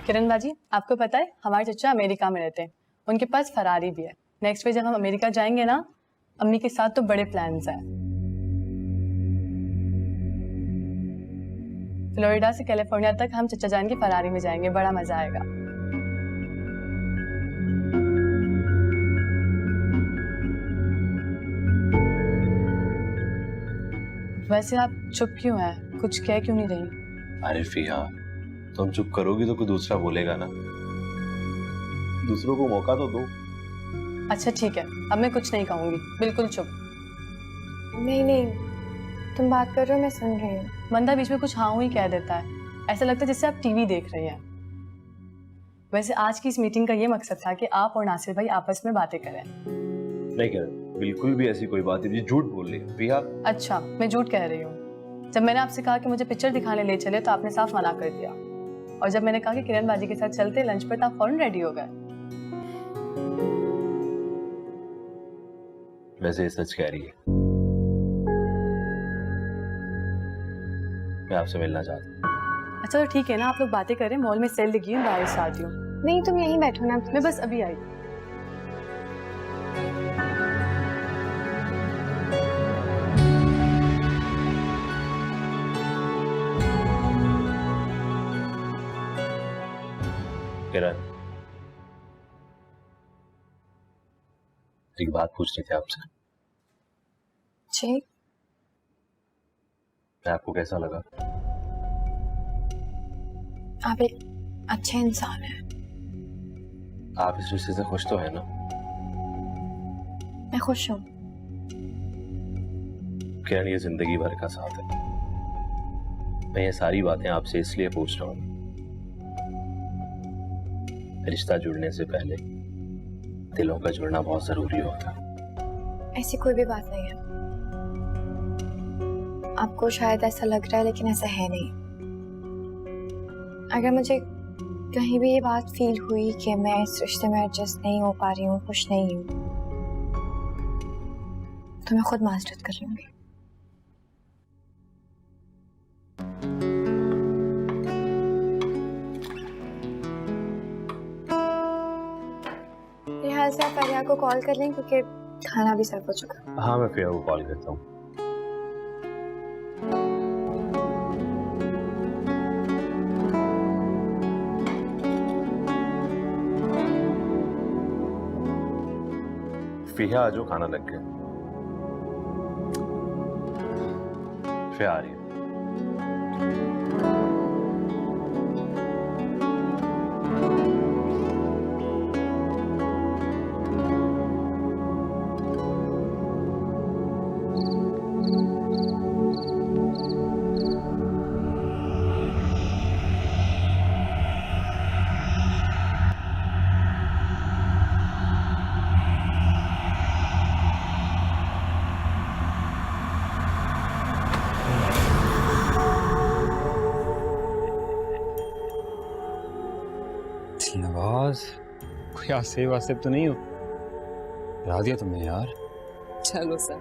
किरण बाजी, आपको पता है हमारे चचा अमेरिका में रहते हैं, उनके पास फरारी भी है। नेक्स्ट वीक जब हम अमेरिका जाएंगे ना, अम्मी के साथ तो बड़े प्लान्स हैं। फ्लोरिडा से कैलिफोर्निया तक हम चचा जान की फरारी में जाएंगे, बड़ा मजा आएगा। वैसे आप चुप क्यों हैं? कुछ कह क्यों नहीं रही? अरे फिया, तुम चुप करोगी तो कोई दूसरा बोलेगा ना, दूसरों को मौका तो दो। अच्छा ठीक है, अब मैं कुछ नहीं कहूंगी, बिल्कुल चुप। नहीं नहीं, तुम बात कर रहे हो, मैं सुन रही हूँ। मंदा बीच में कुछ हाँ ही कह देता है, ऐसा लगता है जैसे आप टीवी देख रही हैं। वैसे आज की इस मीटिंग का ये मकसद था कि आप और नासिर भाई आपस में बातें करें। नहीं किरण, बिल्कुल भी ऐसी कोई बात नहीं, झूठ बोल रही है फिया। अच्छा, मैं झूठ कह रही हूँ। जब मैंने आपसे कहा कि मुझे पिक्चर दिखाने ले चले तो आपने साफ मना कर दिया, और जब मैंने कहा कि किरण बाजी के साथ चलते लंच पर, तो आप फौरन रेडी हो गए। वैसे सच कह रही है, मैं आपसे मिलना चाहता हूँ। अच्छा तो ठीक है ना, आप लोग बातें करें, मॉल में सेल लगी है, बाहर से आती हूँ। नहीं तुम यहीं बैठो ना, मैं बस अभी आई। किरण, एक बात पूछनी थी आपसे। जी? आपको कैसा लगा? आप एक अच्छे इंसान हैं। आप इस रिश्ते से खुश तो है ना? मैं खुश हूँ। किरण, ये जिंदगी भर का साथ है। मैं ये सारी बातें आपसे इसलिए पूछ रहा हूँ, रिश्ता जुड़ने से पहले दिलों का जुड़ना बहुत जरूरी होता है। ऐसी कोई भी बात नहीं है। आपको शायद ऐसा लग रहा है, लेकिन ऐसा है नहीं। अगर मुझे कहीं भी ये बात फील हुई कि मैं इस रिश्ते में एडजस्ट नहीं हो पा रही हूँ, खुश नहीं हूँ, तो मैं खुद माजरत कर लूंगी। फिलहाल से आप फरिया को कॉल कर लें, क्योंकि खाना भी सर्व हो चुका। हाँ, मैं फिया को कॉल करता हूँ। फिया आ जाओ, खाना लग गया। फिया आ रही है। नवाज, कोई आसेब वासेब तो नहीं हो? डरा दिया तुमने यार। चलो सर,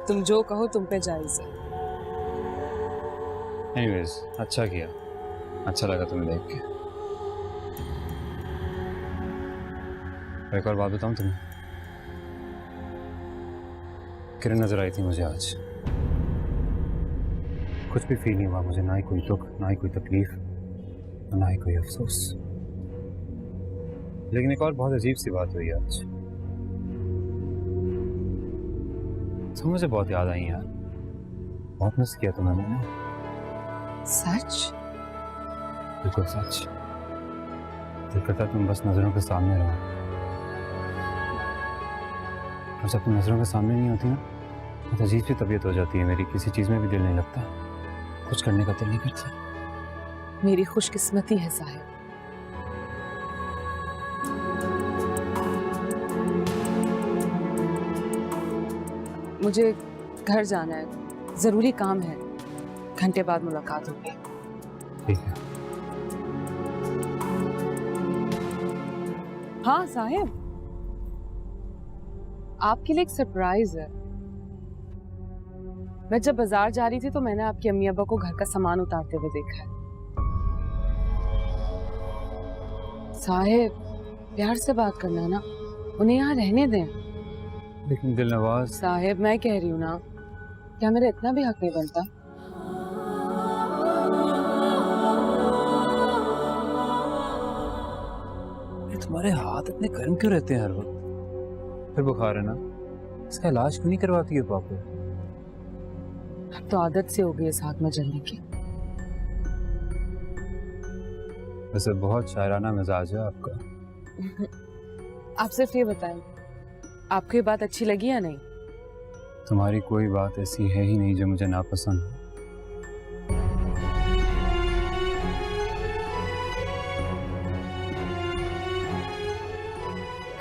तुम जो कहो तुम पे जायज है। एनीवेज, अच्छा किया, अच्छा लगा तुम्हें देख के। एक और बात बताऊं तुम्हें, किरण नजर आई थी मुझे आज। कुछ भी फील नहीं हुआ मुझे, ना ही कोई दुख, ना ही कोई तकलीफ, ना ही कोई अफसोस। लेकिन एक और बहुत अजीब सी बात हुई आज। तुम मुझे बहुत याद आई यार, बहुत मिस किया तुम्हें मैंने। सच? बिल्कुल सच। दिल करता तुम बस नजरों के सामने रहो, और जब तुम नजरों के सामने नहीं होती ना, बहुत अजीब सी तबीयत हो जाती है मेरी, किसी चीज में भी दिल नहीं लगता, कुछ करने का दिल नहीं करता। मेरी खुशकिस्मती है साहिब। मुझे घर जाना है, जरूरी काम है, घंटे बाद मुलाकात होगी। ठीक है। हाँ साहिब, आपके लिए एक सरप्राइज है। मैं जब बाजार जा रही थी तो मैंने आपकी अम्मी अब्बा को घर का सामान उतारते हुए देखा है। साहिब, प्यार से बात करना ना, उन्हें यहाँ रहने दें। लेकिन दिलनवाज, साहिब, मैं कह रही हूँ ना, क्या मेरा इतना भी हक नहीं बनता? ये तुम्हारे हाथ इतने गर्म क्यों रहते हैं हर वक्त? फिर बुखार है ना, इसका इलाज क्यों नहीं करवाती है पापा? अब तो आदत से हो गई है साथ में चलने की। वैसे बहुत शायराना मिजाज है आपका। आप सिर्फ ये बताएं, आपको ये बात अच्छी लगी या नहीं? तुम्हारी कोई बात ऐसी है ही नहीं जो मुझे नापसंद हो।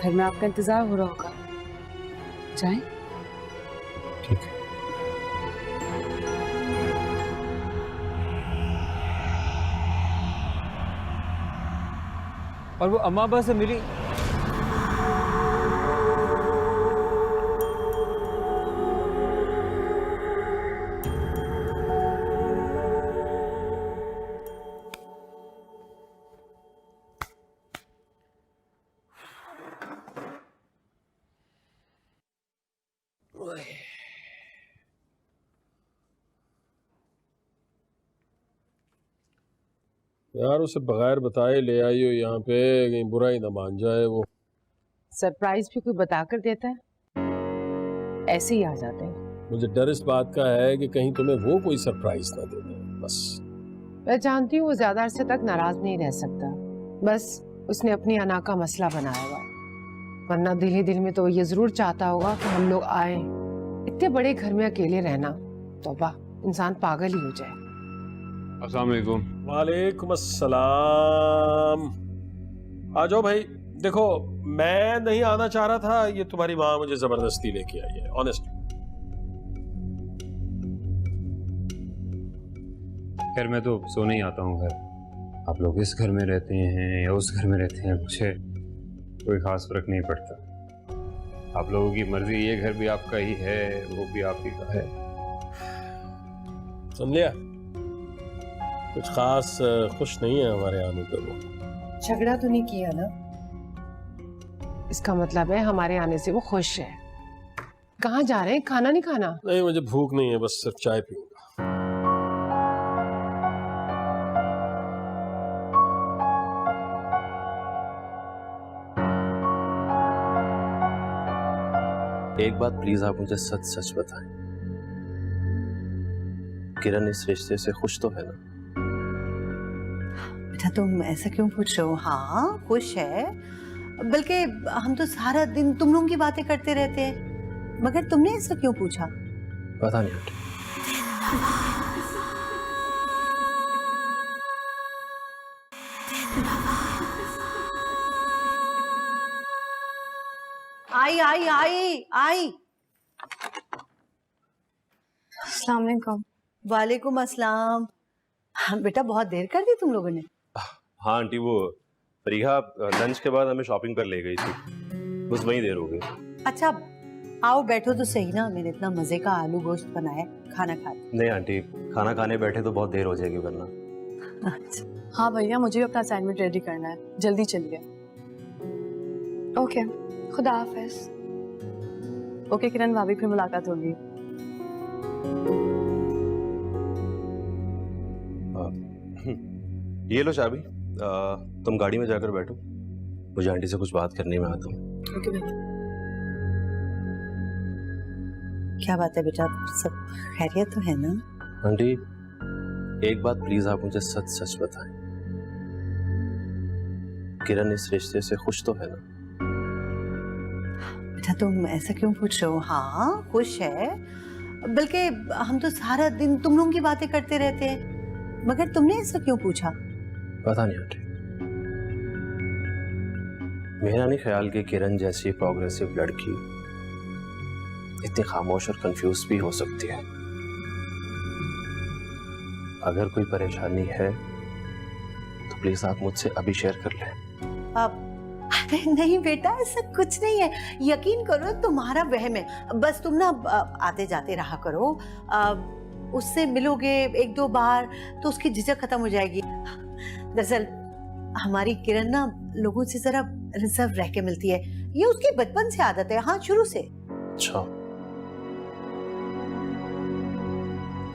घर में आपका इंतजार हो रहा होगा, जाएं? ठीक है। और वो अम्मा अब्बा से मिली? यार उसे बगैर बताए ले आई हो यहाँ पे, कहीं बुरा ही ना मान जाए वो। सरप्राइज भी कोई बताकर देता है? ऐसे ही आ जाते हैं। मुझे डर इस बात का है कि कहीं तुम्हें वो कोई सरप्राइज ना दे दे। बस मैं जानती हूँ वो ज्यादा अरसे तक नाराज नहीं रह सकता, बस उसने अपनी अना का मसला बनाया हुआ, वरना दिल ही दिल में तो ये जरूर चाहता होगा कि हम लोग आए। इतने बड़े घर में अकेले रहना, तौबा, इंसान पागल ही हो जाए। अस्सलाम वालेकुम। वालेकुम अस्सलाम। आ जाओ भाई। देखो मैं नहीं आना चाह रहा था, ये तुम्हारी माँ मुझे जबरदस्ती लेके आई है, ऑनेस्ट। खैर मैं तो सोने ही आता हूँ घर। आप लोग इस घर में रहते हैं या उस घर में रहते हैं, मुझे कोई खास फर्क नहीं पड़ता। आप लोगों की मर्जी, ये घर भी आपका ही है, वो भी आप ही का है। सुन लिया? कुछ खास खुश नहीं है हमारे आने पे वो। झगड़ा तो नहीं किया ना? इसका मतलब है हमारे आने से वो खुश है। कहाँ जा रहे हैं? खाना नहीं खाना? नहीं मुझे भूख नहीं है, बस सिर्फ चाय पीऊंगा। एक बात प्लीज आप मुझे सच सच बताएं, किरण इस रिश्ते से खुश तो है ना? बेटा तुम ऐसा क्यों पूछ रहे हो? हाँ खुश है, बल्कि हम तो सारा दिन तुम लोगों की बातें करते रहते हैं, मगर तुमने ऐसा क्यों पूछा? पता नहीं आंटी। आई आई आई आई। अस्सलाम वालेकुम। वालेकुम अस्सलाम। हाँ, बेटा बहुत देर कर दी तुम लोगों ने। हाँ आंटी, वो फरीहा लंच के बाद हमें शॉपिंग पर ले गई थी, बस वहीं देर हो गई। अच्छा आओ बैठो तो सही ना, मैंने इतना मजे का आलू गोश्त बनाया, खाना खा लो। नहीं आंटी, खाना खाने बैठे तो बहुत देर हो जाएगी वरना। अच्छा हाँ भैया, मुझे भी अपना असाइनमेंट रेडी करना है, जल्दी चलिए। ओके, खुदा हाफिज। ओके किरण भाभी, फिर मुलाकात होगी। ये लो चाबी, तुम गाड़ी में जाकर बैठो, मुझे आंटी से कुछ बात करनी, मैं आता हूँ। ओके भैया। क्या बात है बेटा, सब खैरियत तो है ना? आंटी एक बात प्लीज आप मुझे सच सच बताएं, किरण इस रिश्ते से खुश तो है ना? बेटा तुम ऐसा क्यों पूछ रहे हो? हाँ खुश है, बल्कि हम तो सारा दिन तुम लोगों की बातें करते रहते हैं, मगर तुमने ऐसा क्यों पूछा? पता नहीं आंटी, मेरा नहीं ख्याल कि किरण जैसी प्रोग्रेसिव लड़की इतनी खामोश और कंफ्यूज भी हो सकती है। अगर कोई परेशानी है तो प्लीज आप मुझसे अभी शेयर कर लें। अरे नहीं बेटा, ऐसा कुछ नहीं है, यकीन करो तुम्हारा वहम है। बस तुम ना आते जाते रहा करो, उससे मिलोगे एक दो बार तो उसकी झिझक खत्म हो जाएगी। दरअसल हमारी किरण ना लोगों से जरा रिजर्व रह के मिलती है, ये उसकी बचपन से आदत है, हाँ शुरू से। अच्छा,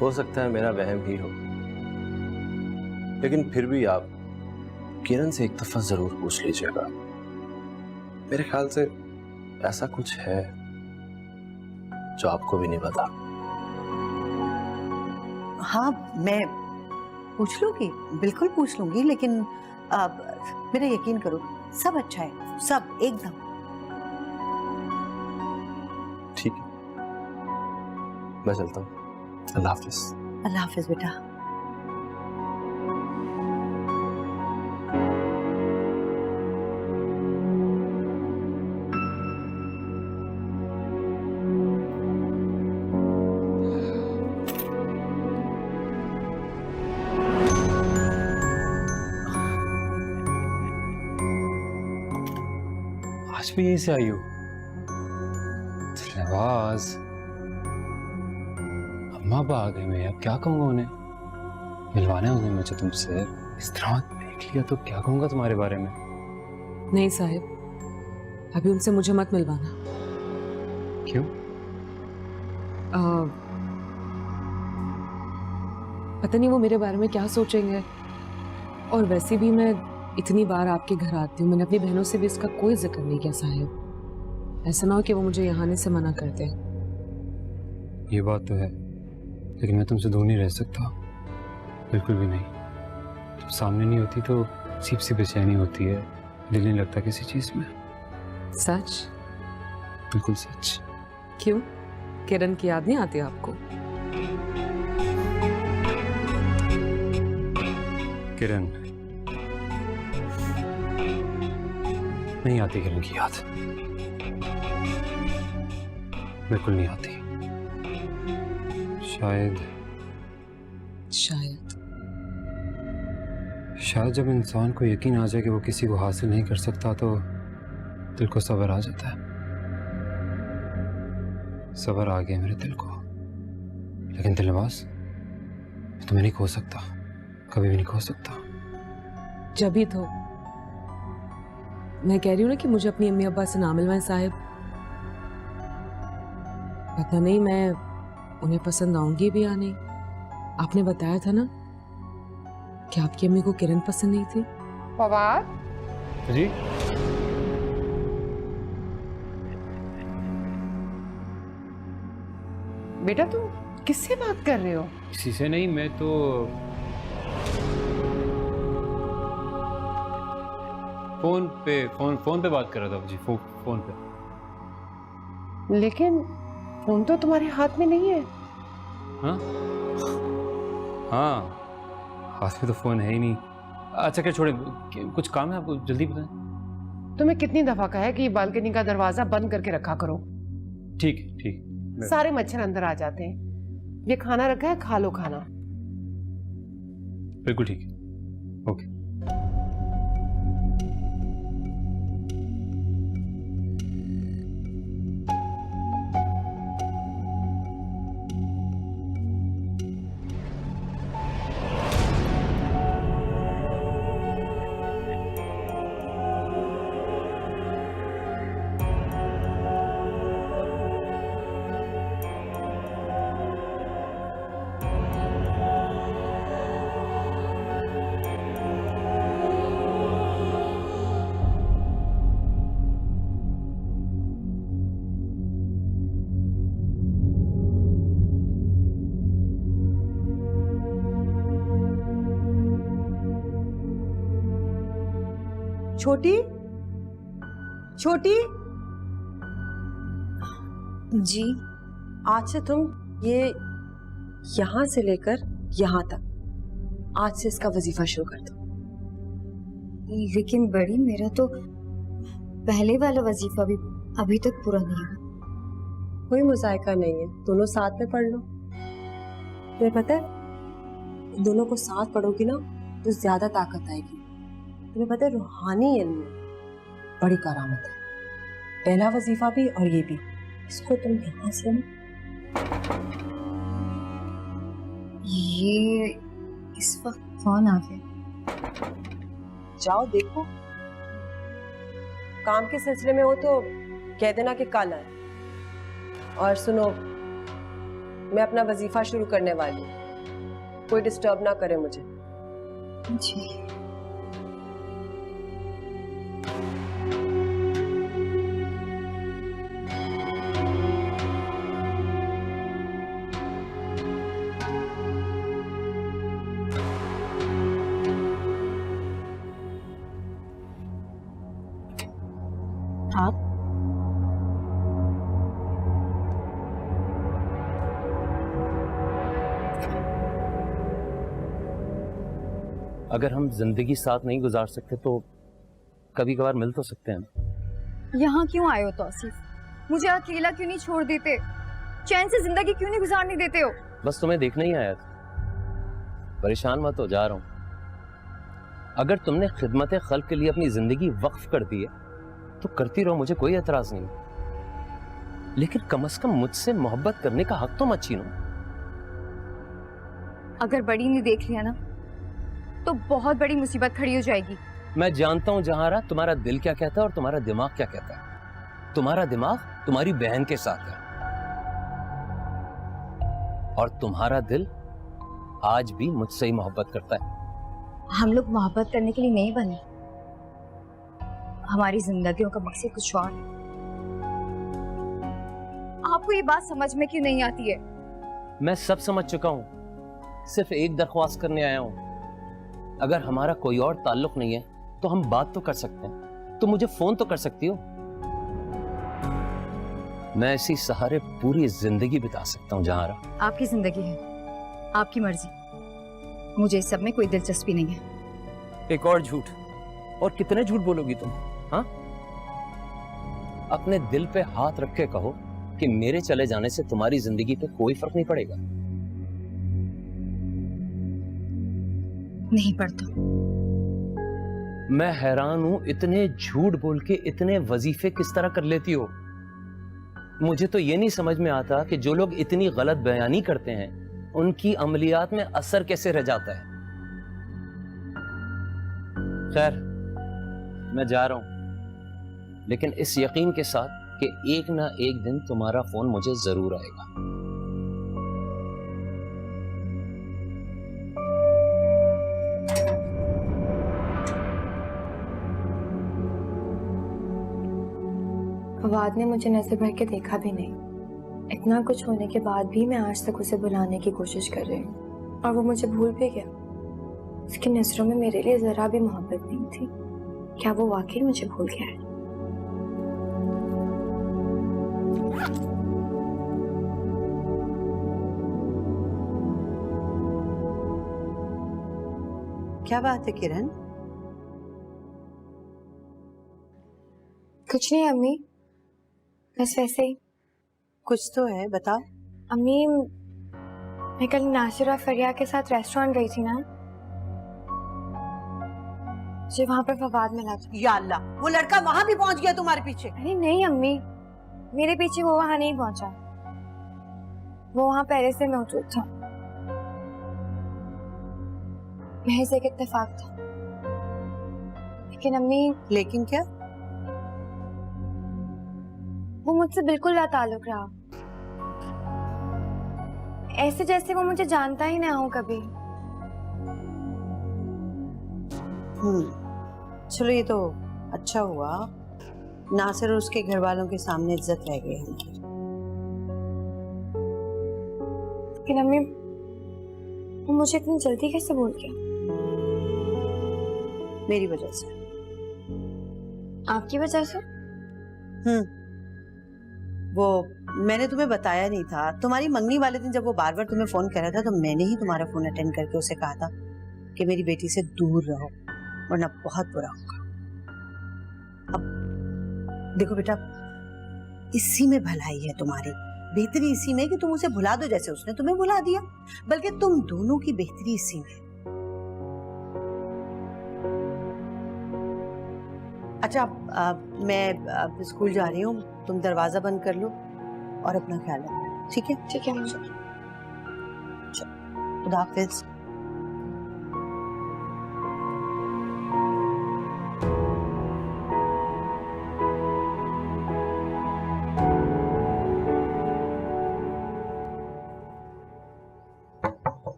हो सकता है मेरा वहम ही हो, लेकिन फिर भी आप किरण से एक दफा जरूर पूछ लीजिएगा। मेरे ख्याल से ऐसा कुछ है जो आपको भी नहीं पता। हाँ मैं पूछ लूंगी, बिल्कुल पूछ लूंगी, लेकिन मेरा यकीन करो सब अच्छा है, सब एकदम ठीक है, मैं चलता हूँ। अल्लाह हाफिज। अल्लाह हाफिज बेटा। आज भी यहीं से आई हो? नवाज, अम्मा आ गए, मैं अब क्या कहूँगा उन्हें? मिलवाना है उन्हें मुझे तुमसे। इस तरह देख लिया तो क्या कहूँगा तुम्हारे बारे में? नहीं साहिब, अभी उनसे मुझे मत मिलवाना। क्यों? पता नहीं वो मेरे बारे में क्या सोचेंगे, और वैसे भी मैं इतनी बार आपके घर आती हूँ, मैंने अपनी बहनों से भी इसका कोई जिक्र नहीं किया साहिब। ऐसा ना हो कि वो मुझे यहाँ आने से मना करते। ये बात तो है, लेकिन मैं तुमसे दूर नहीं रह सकता, बिल्कुल भी नहीं। तुम सामने नहीं होती तो अजीब सी बेचैनी होती है, दिल नहीं लगता किसी चीज में। सच? बिल्कुल सच। क्यों, किरण की याद नहीं आती आपको? किरण नहीं आती, किरण की याद बिल्कुल नहीं आती। शायद जब इंसान को यकीन आ जाए कि वो किसी को हासिल नहीं कर सकता तो दिल को सब्र आ जाता है। सब्र आ गया मेरे दिल को, लेकिन दिलवास तो मैं नहीं खो सकता, कभी भी नहीं खो सकता। जब ही तो मैं कह रही हूँ ना कि मुझे अपनी अम्मी अब्बा से ना मिलवाएं साहिब। पता नहीं मैं उन्हें पसंद आऊंगी भी या नहीं। आपने बताया था ना कि आपकी अम्मी को किरण पसंद नहीं थी। फवाद, जी? बेटा तुम किससे बात कर रहे हो? किसी से नहीं, मैं तो फोन पे बात कर रहा था जी। फोन पे। लेकिन फोन तो तुम्हारे हाथ में नहीं है। हाँ हाँ, हाथ में तो फोन है ही नहीं। अच्छा क्या, छोड़े, कुछ काम है आपको, जल्दी बताएं। तुम्हें कितनी दफा कहा है कि बालकनी का दरवाजा बंद करके रखा करो। ठीक। सारे मच्छर अंदर आ जाते हैं। ये खाना रखा है, खा लो खाना। बिल्कुल ठीक है, ओके। छोटी जी, आज से तुम ये यहाँ से लेकर यहाँ तक, आज से इसका वजीफा शुरू कर दो। लेकिन बड़ी, मेरा तो पहले वाला वजीफा भी अभी तक पूरा नहीं हुआ। कोई मुजायका नहीं है, दोनों साथ में पढ़ लो। तुम्हें पता है, दोनों को साथ पढ़ोगी ना तो ज्यादा ताकत आएगी। तुम्हें पता है, रूहानी इल्म में बड़ी करामत है। पहला वजीफा भी और ये भी, इसको तुम यहाँ से ये इस वक्त कौन आ गया? जाओ देखो, काम के सिलसिले में हो तो कह देना कि कल आए। और सुनो, मैं अपना वजीफा शुरू करने वाली हूँ, कोई डिस्टर्ब ना करे मुझे। जी। आप अगर हम जिंदगी साथ नहीं गुजार सकते तो कभी कभार मिल तो सकते हैं। यहाँ क्यों आए हो तौसीफ? मुझे अकेला क्यों नहीं छोड़ देते? चैन से जिंदगी क्यों नहीं गुजारने देते हो? बस तुम्हें देखने ही आया था। परेशान मत हो, जा रहा हूं। अगर तुमने खिदमत खल्क के लिए अपनी जिंदगी वक्फ कर दी है तो करती रहो, मुझे कोई एतराज नहीं, लेकिन कम से कम मुझसे मोहब्बत करने का हक तो मत छीनो। अगर बड़ी ने देख लिया ना तो बहुत बड़ी मुसीबत खड़ी हो जाएगी। मैं जानता हूं जहारा, तुम्हारा दिल क्या कहता है और तुम्हारा दिमाग क्या कहता है। तुम्हारा दिमाग तुम्हारी बहन के साथ है और तुम्हारा दिल आज भी मुझसे ही मोहब्बत करता है। हम लोग मोहब्बत करने के लिए नहीं बने, हमारी जिंदगियों का मकसद कुछ और है। आपको ये बात समझ में क्यों नहीं आती है? मैं सब समझ चुका हूं, सिर्फ एक दरख्वास्त करने आया हूं। अगर हमारा कोई और ताल्लुक नहीं है तो हम बात तो कर सकते हैं, तो मुझे फोन तो कर सकती हो। मैं इसी सहारे पूरी जिंदगी बिता सकता हूं जहारा। आपकी जिंदगी है, आपकी मर्जी, मुझे इस सब में कोई दिलचस्पी नहीं है। एक और झूठ, और कितने झूठ बोलोगी तुम? हाँ, अपने दिल पे हाथ रख के कहो कि मेरे चले जाने से तुम्हारी जिंदगी पे कोई फर्क नहीं पड़ेगा। नहीं पड़ता। मैं हैरान हूं, इतने झूठ बोल के इतने वजीफे किस तरह कर लेती हो। मुझे तो ये नहीं समझ में आता कि जो लोग इतनी गलत बयानी करते हैं उनकी अमलियात में असर कैसे रह जाता है। खैर, मैं जा रहा हूं, लेकिन इस यकीन के साथ कि एक ना एक दिन तुम्हारा फोन मुझे जरूर आएगा। फवाद ने मुझे नजर भर के देखा भी नहीं। इतना कुछ होने के बाद भी मैं आज तक उसे बुलाने की कोशिश कर रही हूँ और वो मुझे भूल भी गया। उसकी नजरों में मेरे लिए जरा भी मोहब्बत नहीं थी। क्या वो वाकई मुझे भूल गया है? क्या बात है किरण? कुछ नहीं अम्मी, बस वैसे ही। कुछ तो है, बताओ। अम्मी, मैं कल नासिर और फरिया के साथ रेस्टोरेंट गई थी ना, मुझे वहां पर फवाद मिला था। या अल्लाह, वो लड़का वहां भी पहुंच गया तुम्हारे पीछे? अरे नहीं अम्मी, मेरे पीछे वो वहां नहीं पहुंचा, वो वहां पहले से मौजूद था। महज एक इत्तेफाक था। लेकिन अम्मी, लेकिन क्या? वो मुझसे बिल्कुल लाताल्लुक रहा, ऐसे जैसे वो मुझे जानता ही ना हो कभी। चलो, ये तो अच्छा हुआ, नासिर और उसके घर वालों के सामने इज्जत रह गई उनकी। लेकिन अम्मी, वो मुझे इतनी जल्दी कैसे भूल गया? मेरी वजह से। आपकी वजह से? वो मैंने तुम्हें बताया नहीं था, तुम्हारी मंगनी वाले दिन जब वो बार बार तुम्हें फोन कर रहा था तो मैंने ही तुम्हारा फोन अटेंड करके उसे कहा था कि मेरी बेटी से दूर रहो वरना बहुत बुरा होगा। अब देखो बेटा, इसी में भलाई है तुम्हारी, बेहतरी इसी में कि तुम उसे भुला दो जैसे उसने तुम्हें भुला दिया। बल्कि तुम दोनों की बेहतरी इसी में। अच्छा, मैं स्कूल जा रही हूँ, तुम दरवाजा बंद कर लो और अपना ख्याल रखना, ठीक है? ठीक है मुझे। खुदा हाफिज।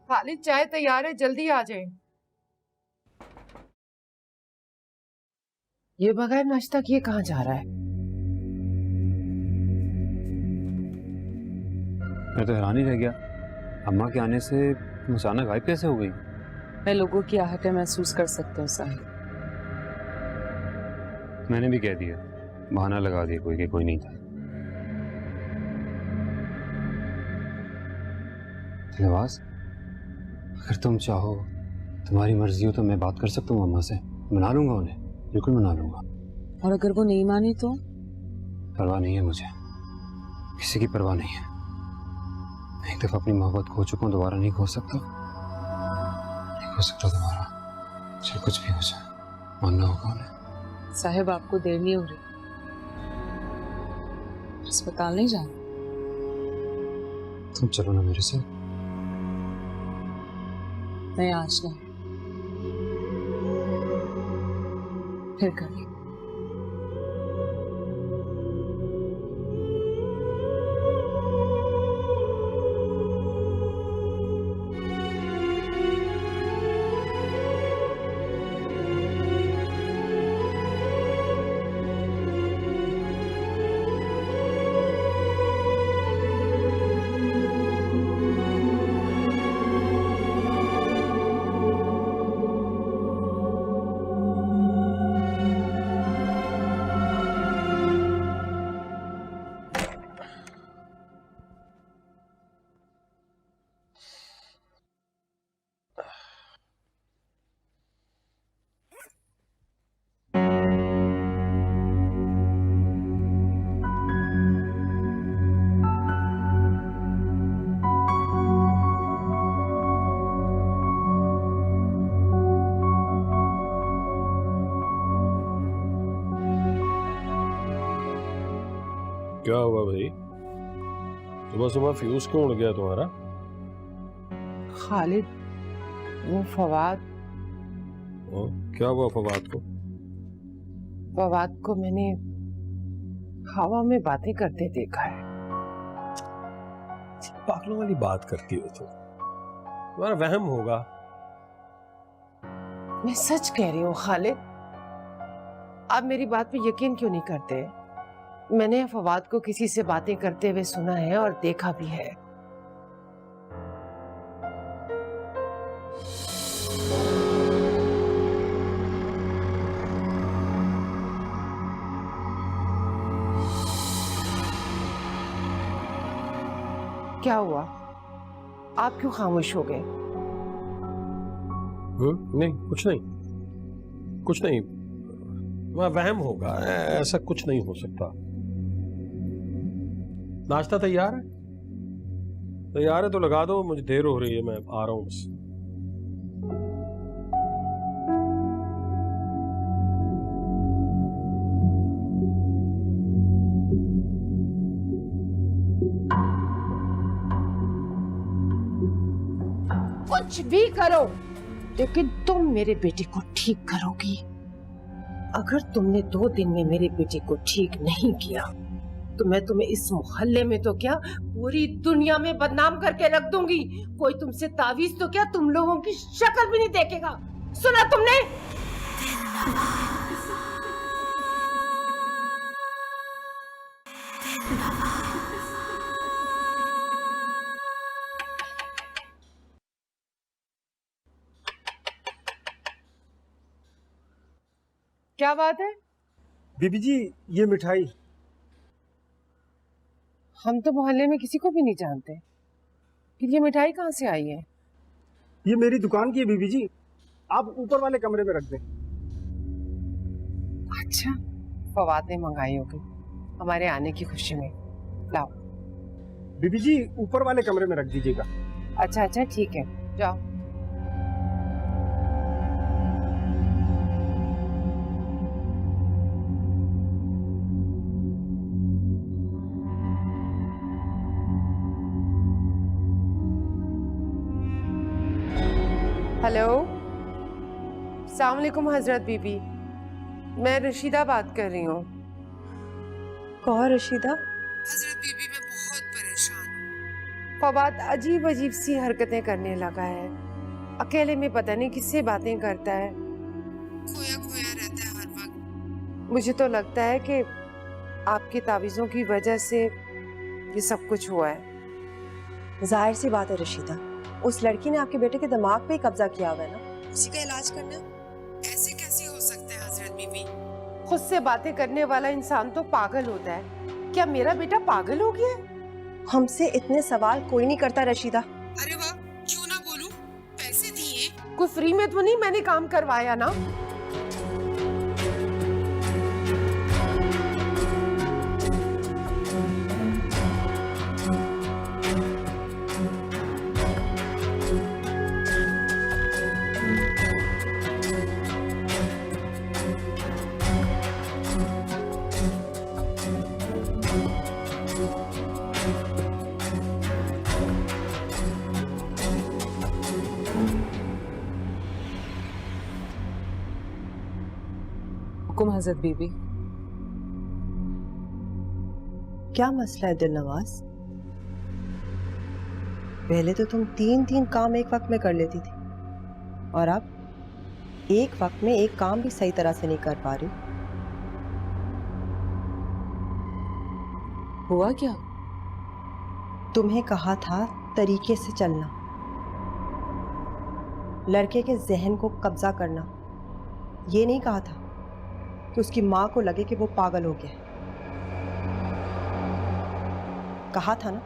खालिद चाय तैयार है, जल्दी आ जाए। ये बगैर नाश्ता किए कहाँ जा रहा है? मैं तो हैरान ही रह गया, अम्मा के आने से तुम अचानक गायब कैसे हो गई? मैं लोगों की आहटें महसूस कर सकता हूँ साहिब। मैंने भी कह दिया, बहाना लगा दिया कोई कि कोई नहीं था। नवाज, अगर तुम चाहो, तुम्हारी मर्जी हो तो मैं बात कर सकता हूँ अम्मा से, मना लूंगा उन्हें, बिल्कुल मना लूंगा। और अगर वो नहीं माने तो? परवाह नहीं है मुझे, किसी की परवाह नहीं है। मैं एक दफा अपनी मोहब्बत खो चुका हूँ, दोबारा नहीं खो सकता, नहीं खो सकता दोबारा, चाहे कुछ भी हो जाए, मानना होगा उन्हें। साहिब आपको देर नहीं हो रही? अस्पताल नहीं जाना? तुम चलो ना मेरे साथ। नहीं आज नहीं, फिर कभी। क्या हुआ भाई, सुबह सुबह फ्यूज क्यों उड़ गया तुम्हारा? खालिद, वो फवाद, क्या हुआ फवाद को? फवाद को मैंने हवा में बातें करते देखा है। पागलों वाली बात करती हो तुम, तुम्हारा वहम होगा। मैं सच कह रही हूँ खालिद, आप मेरी बात पे यकीन क्यों नहीं करते? मैंने फवाद को किसी से बातें करते हुए सुना है और देखा भी है। क्या हुआ, आप क्यों खामोश हो गए? नहीं, कुछ नहीं, कुछ नहीं, वहम होगा, ऐसा कुछ नहीं हो सकता। नाश्ता तैयार है? तैयार है तो लगा दो, मुझे देर हो रही है, मैं आ रहा हूं बस। कुछ भी करो, लेकिन तुम मेरे बेटे को ठीक करोगी। अगर तुमने 2 दिन में मेरे बेटे को ठीक नहीं किया तो मैं तुम्हें इस मोहल्ले में तो क्या, पूरी दुनिया में बदनाम करके रख दूंगी। कोई तुमसे तावीज तो क्या, तुम लोगों की शक्ल भी नहीं देखेगा। सुना तुमने? क्या बात है? बीबी जी, ये मिठाई। हम तो मोहल्ले में किसी को भी नहीं जानते, फिर ये मिठाई कहाँ से आई है? ये मेरी दुकान की है बीबी जी, आप ऊपर वाले कमरे में रख दें। अच्छा, फवाद ने मंगाई होगी हमारे आने की खुशी में। लाओ। बीबी जी, ऊपर वाले कमरे में रख दीजिएगा। अच्छा अच्छा ठीक है, जाओ। हेलो, अस्सलाम वालेकुम हजरत बीबी, मैं रशीदा बात कर रही हूँ। कौन रशीदा? हजरत बीबी, मैं बहुत परेशान हूँ। फवाद अजीब अजीब सी हरकतें करने लगा है। अकेले में पता नहीं किससे बातें करता है, खोया खोया रहता है हर वक्त। मुझे तो लगता है कि आपकी तावीज़ों की वजह से ये सब कुछ हुआ है। जाहिर सी बात है रशीदा, उस लड़की ने आपके बेटे के दिमाग पे ही कब्जा किया हुआ है ना, उसी का इलाज करना। ऐसे कैसे हो सकता है हजरत बीबी? खुद से बातें करने वाला इंसान तो पागल होता है। क्या मेरा बेटा पागल हो गया? हमसे इतने सवाल कोई नहीं करता रशीदा। अरे वाह, क्यों ना बोलूं? पैसे दिए, कोई फ्री में तो नहीं मैंने काम करवाया ना। हुकुम हजरत बीबी। क्या मसला है दिलनवाज? पहले तो तुम 3 काम एक वक्त में कर लेती थी, और अब एक वक्त में एक काम भी सही तरह से नहीं कर पा रही। हुआ क्या? तुम्हें कहा था तरीके से चलना, लड़के के जहन को कब्जा करना। ये नहीं कहा था कि उसकी माँ को लगे कि वो पागल हो गया है। कहा था ना?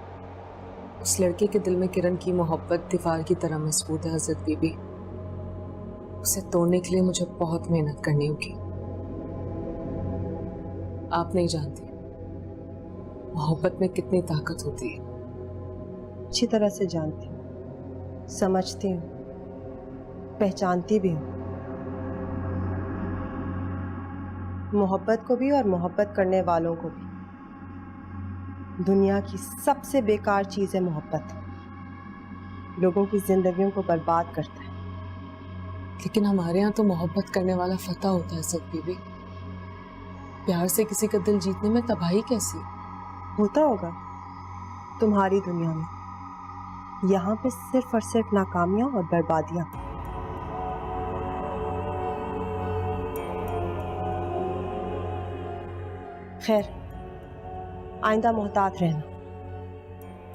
उस लड़के के दिल में किरण की मोहब्बत दीवार की तरह मजबूत है हजरत बीबी। उसे तोड़ने के लिए मुझे बहुत मेहनत करनी होगी। आप नहीं जानती मोहब्बत में कितनी ताकत होती है। अच्छी तरह से जानती हूँ, समझती हूँ, पहचानती भी हूँ। मोहब्बत को भी और मोहब्बत करने वालों को भी। दुनिया की सबसे बेकार चीज़ है मोहब्बत। लोगों की जिंदगियों को बर्बाद करता है। लेकिन हमारे यहाँ तो मोहब्बत करने वाला फतह होता है सब बीबी। प्यार से किसी का दिल जीतने में तबाही कैसी? होता होगा तुम्हारी दुनिया में। यहाँ पे सिर्फ और सिर्फ नाकामियां और बर्बादियां। खैर, आइंदा मोहतात रहना।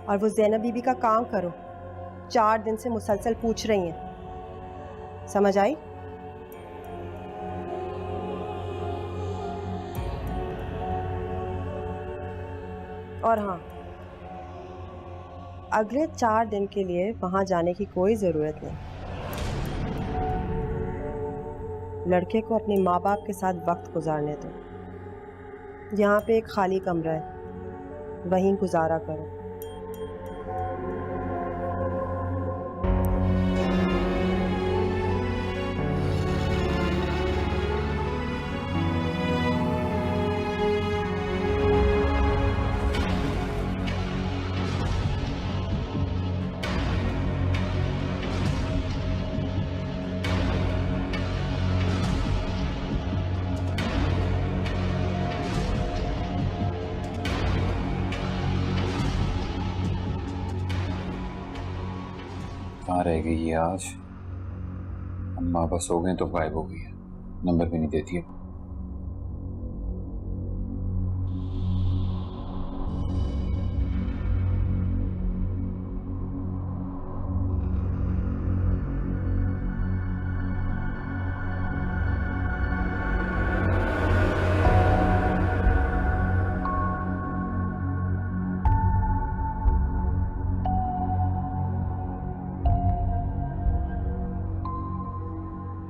और वो ज़ैनब बीबी का काम करो। 4 दिन से मुसलसल पूछ रही हैं, समझ आई? और हाँ, अगले 4 दिन के लिए वहां जाने की कोई जरूरत नहीं। लड़के को अपने माँ बाप के साथ वक्त गुजारने दो। यहाँ पे एक खाली कमरा है, वहीं गुजारा करो। कहाँ रह गई ये आज? अम्मा बस हो गए तो गायब हो गई है, नंबर भी नहीं देती है।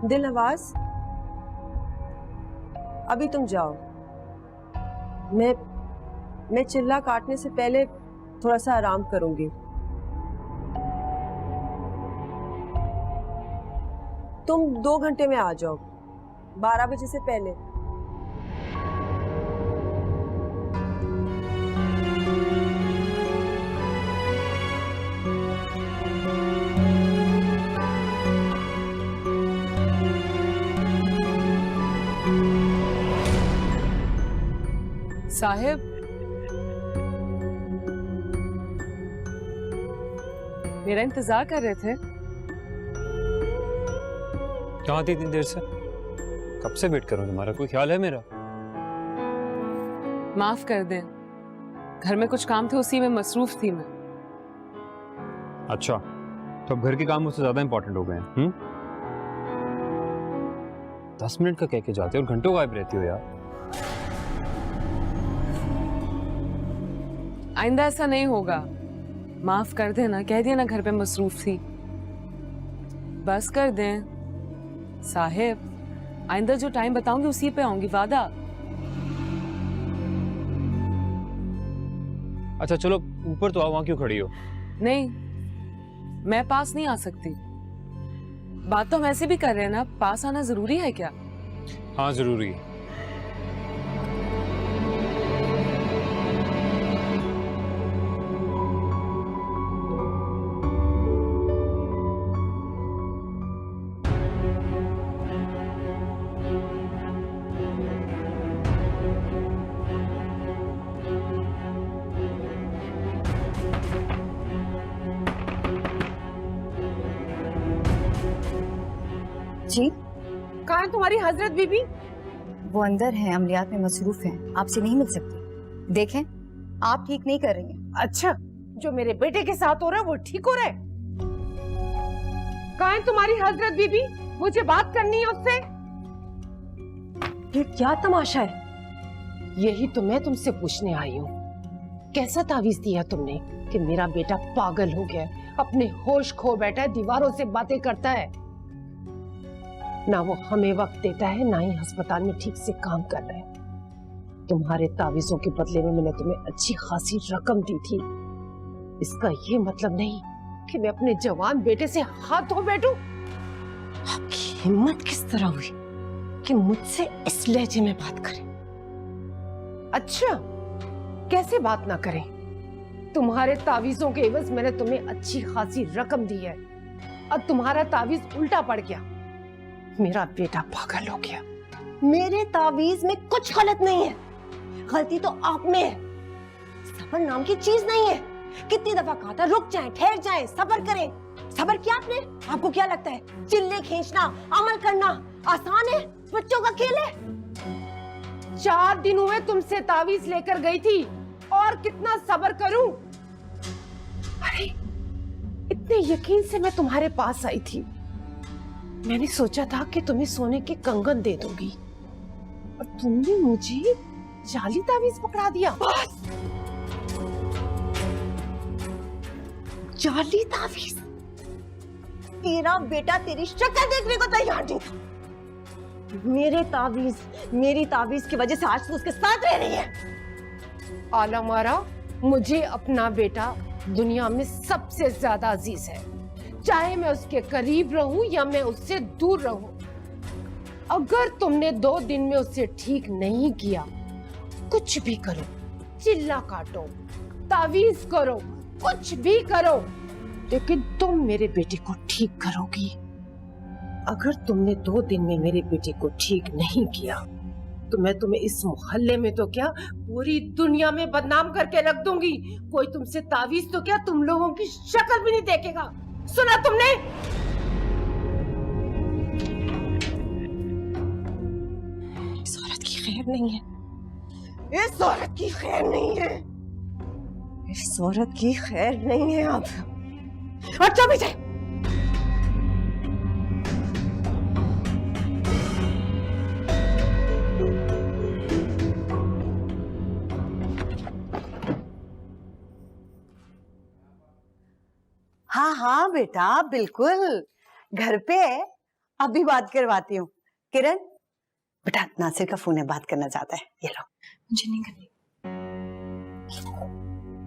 दिलनवाज, अभी तुम जाओ। मैं चिल्ला काटने से पहले थोड़ा सा आराम करूंगी। तुम 2 घंटे में आ जाओ, 12 बजे से पहले। साहिब, मेरा इंतजार कर रहे थे। कहाँ थी इतनी देर से? कब से वेट कर रहा हूँ तुम्हारा, कोई ख्याल है मेरा? माफ कर दें, घर में कुछ काम थे, उसी में मसरूफ थी मैं। अच्छा, तो अब घर के काम मुझसे ज्यादा इंपॉर्टेंट हो गए हैं? 10 मिनट का कह के जाते हो और घंटों गायब रहती हो यार। आइंदा ऐसा नहीं होगा, माफ कर देना। कह दिया ना घर पे मसरूफ थी, बस कर दें। साहिब, आइंदा जो टाइम बताऊंगी उसी पे आऊंगी, वादा। अच्छा चलो ऊपर तो आओ, वहां क्यों खड़ी हो? नहीं, मैं पास नहीं आ सकती। बात तो हम ऐसे भी कर रहे हैं ना, पास आना जरूरी है क्या? हाँ जरूरी है। जी, कहाँ है तुम्हारी हजरत बीबी? वो अंदर है, अमलियात में मसरूफ हैं, आपसे नहीं मिल सकती। देखें, आप ठीक नहीं कर रही हैं। अच्छा, जो मेरे बेटे के साथ हो रहा है वो ठीक हो रहा है? कहाँ है तुम्हारी हजरत बीबी? मुझे बात करनी है उससे। ये क्या तमाशा है? यही तो मैं तुमसे पूछने आई हूँ। कैसा तावीज दिया तुमने कि मेरा बेटा पागल हो गया है, अपने होश खो बैठा है, दीवारों से बातें करता है, ना वो हमें वक्त देता है, ना ही अस्पताल में ठीक से काम कर रहा है। तुम्हारे तावीजों के बदले में मैंने तुम्हें अच्छी खासी रकम दी थी। इसका ये मतलब नहीं कि मैं अपने जवान बेटे से हाथ धो बैठूं। आपकी हिम्मत किस तरह हुई कि मुझसे इस लहजे में बात करें? अच्छा, कैसे बात ना करें? तुम्हारे तावीजों के एवज मैंने तुम्हें अच्छी खासी रकम दी है, और तुम्हारा तावीज उल्टा पड़ गया। मेरा बेटा पागल हो गया। मेरे तावीज में कुछ गलत नहीं है, गलती तो आप में है। सब्र नाम की चीज नहीं है। कितनी दफा कहा था रुक जाएं, ठहर जाएं, सब्र करें। सब्र किया आपने? आपको क्या लगता है चिल्ले खींचना, अमल करना आसान है? बच्चों का खेल है। 4 दिन हुए तुमसे तावीज लेकर गई थी, और कितना सब्र करूं? अरे, इतने यकीन से मैं तुम्हारे पास आई थी। मैंने सोचा था कि तुम्हें सोने के कंगन दे दूंगी, और तुमने मुझे जाली तावीज पकड़ा दिया। बस, जाली तावीज? तेरा बेटा तेरी शक्ल देखने को तैयार नहीं था। मेरी तावीज की वजह से आज तू उसके साथ रह रही है। आला मारा, मुझे अपना बेटा दुनिया में सबसे ज्यादा अजीज है, चाहे मैं उसके करीब रहूं या मैं उससे दूर रहूं। अगर तुमने 2 दिन में उससे ठीक नहीं किया, कुछ भी करो, चिल्ला काटो, तावीज करो, कुछ भी करो, लेकिन तुम मेरे बेटे को ठीक करोगी। अगर तुमने 2 दिन में मेरे बेटे को ठीक नहीं किया, तो मैं तुम्हें इस मोहल्ले में तो क्या, पूरी दुनिया में बदनाम करके रख दूंगी। कोई तुमसे तावीज तो क्या, तुम लोगों की शक्ल भी नहीं देखेगा। सुना तुमने? इस औरत की खैर नहीं है, इस औरत की खैर नहीं है, इस औरत की खैर नहीं है। आप अच्छा पीछे। हाँ हाँ बेटा, बिल्कुल घर पे है, अभी बात करवाती हूँ। किरण बेटा, नासिर का फोन है, बात करना चाहता है। ये लो। मुझे नहीं करनी।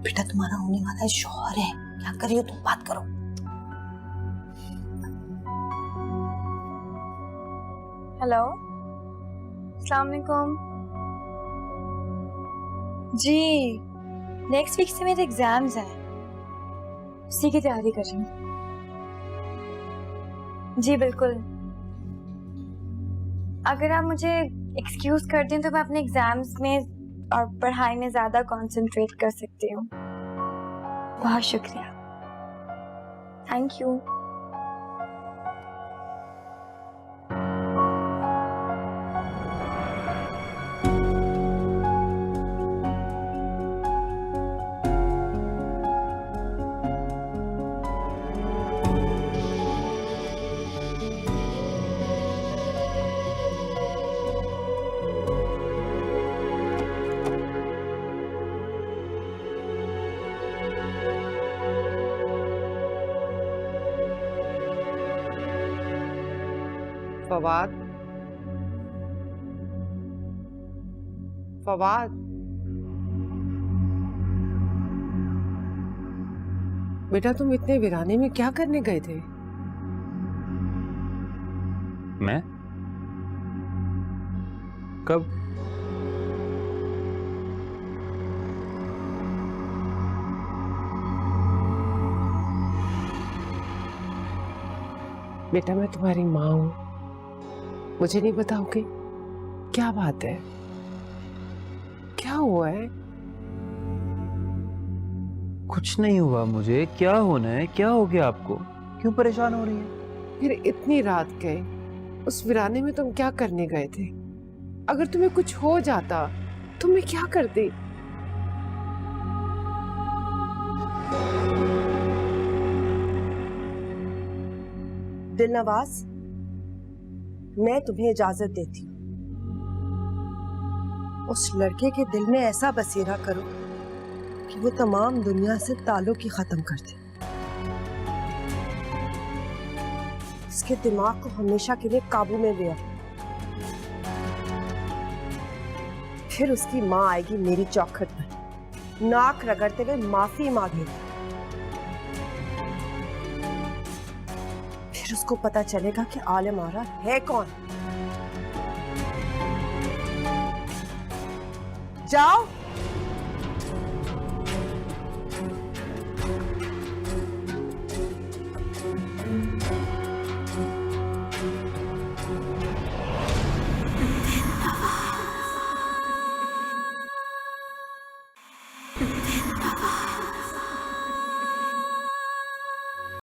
बेटा तुम्हारा होने वाला शौहर है, क्या कर रही हो तुम? बात करो। हेलो, अस्सलाम वालेकुम। जी, नेक्स्ट वीक से मेरे एग्जाम्स हैं, उसी की तैयारी कर रही हूँ। जी बिल्कुल, अगर आप मुझे एक्सक्यूज कर दें तो मैं अपने एग्जाम्स में और पढ़ाई में ज्यादा कंसंट्रेट कर सकती हूँ। बहुत शुक्रिया। Thank you. फवाद, फवाद, बेटा तुम इतने वीराने में क्या करने गए थे? मैं? कब? बेटा मैं तुम्हारी माँ हूं, मुझे नहीं बताओगे? क्या बात है, क्या हुआ है? कुछ नहीं हुआ मुझे, क्या होना है? क्या हो गया आपको? क्यों परेशान हो रही है? फिर इतनी रात गए उस वीराने में तुम क्या करने गए थे? अगर तुम्हें कुछ हो जाता तो मैं क्या करती? दिलनवाज, मैं तुम्हें इजाजत देती हूँ। उस लड़के के दिल में ऐसा बसेरा करो कि वो तमाम दुनिया से ताल्लुक ही खत्म कर दे। उसके दिमाग को हमेशा के लिए काबू में ले आओ। फिर उसकी माँ आएगी मेरी चौखट पर, नाक रगड़ते हुए माफी मांगेगी। फिर उसको पता चलेगा कि आलम आरा है कौन। जाओ।